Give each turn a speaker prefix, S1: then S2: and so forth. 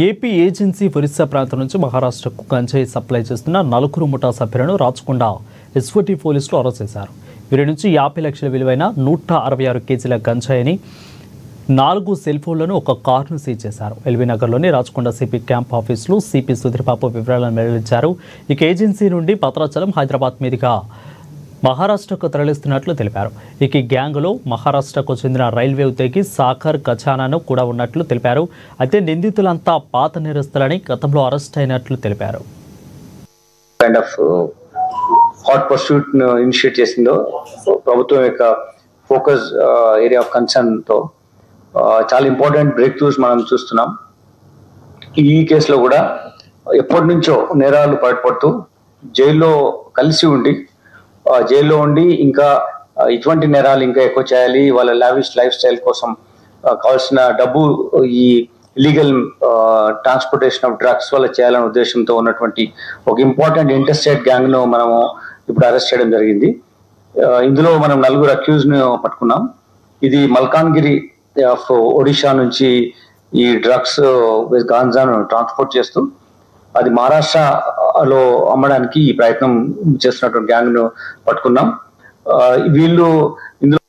S1: AP agency Orissa ప్రాంతం నుంచి మహారాష్ట్రకు గంజాయి సప్లై చేస్తున్న నలుగురు ముఠా సభ్యులను రాచకొండ ఎస్ఓటీ పోలీసులు అరెస్ట్ చేశారు. వీరి నుంచి 50 లక్షల విలువైన 166 కేజీల గంజాయిని 4 సెల్ ఫోన్లను ఒక కారును సీజ్ చేశారు. ఎల్బీ నగర్లోని రాచకొండ సిపి క్యాంప్ ఆఫీసులో సిపి సుధీర్బాబు వివరాలను వెల్లడించారు. ఇక ఏజెన్సీ నుండి భద్రాచలం, హైదరాబాద్ మీదుగా మహారాష్ట్రకు తరలిస్తున్నట్లు తెలిపారు. ఇక గ్యాంగ్లో మహారాష్ట్రకు చెందిన రైల్వే ఉద్యోగి సాకర్ ఖజానాను కూడా ఉన్నట్లు తెలిపారు. అయితే నిందితులంతా పాత నేరస్తులని గతంలో అరెస్ట్ అయినట్లు తెలిపారు.
S2: హాట్ పర్సూట్ ఇనిషియేట్ చేసిందో ప్రభుత్వం యొక్క ఫోకస్ ఏరియా ఆఫ్ కన్సర్న్ తో చాలా ఇంపార్టెంట్ బ్రేక్ త్రూస్ మనం చూస్తున్నాం. ఈ కేసులో కూడా ఎప్పటి నుంచో నేరాలు పడుతూ జైల్లో కలిసి ఉండి జైల్లో ఉండి ఇంకా ఇటువంటి నేరాలు ఇంకా ఎక్కువ చేయాలి, వాళ్ళ లావిష్ లైఫ్ స్టైల్ కోసం కావాల్సిన డబ్బు ఈ ఇల్లీగల్ ట్రాన్స్పోర్టేషన్ ఆఫ్ డ్రగ్స్ వల్ల చేయాలనే ఉద్దేశంతో ఉన్నటువంటి ఒక ఇంపార్టెంట్ ఇంటర్స్టేట్ గ్యాంగ్ ను మనము ఇప్పుడు అరెస్ట్ చేయడం జరిగింది. ఇందులో మనం 4 అక్యూజ్ ను పట్టుకున్నాం. ఇది మల్కాన్గిరి ఆఫ్ ఒడిషా నుంచి ఈ డ్రగ్స్ గాంజాను ట్రాన్స్పోర్ట్ చేస్తూ అది మహారాష్ట్రలో అమ్మడానికి ఈ ప్రయత్నం చేస్తున్నటువంటి గ్యాంగ్ ను పట్టుకున్నాం. వీళ్ళు ఇందులో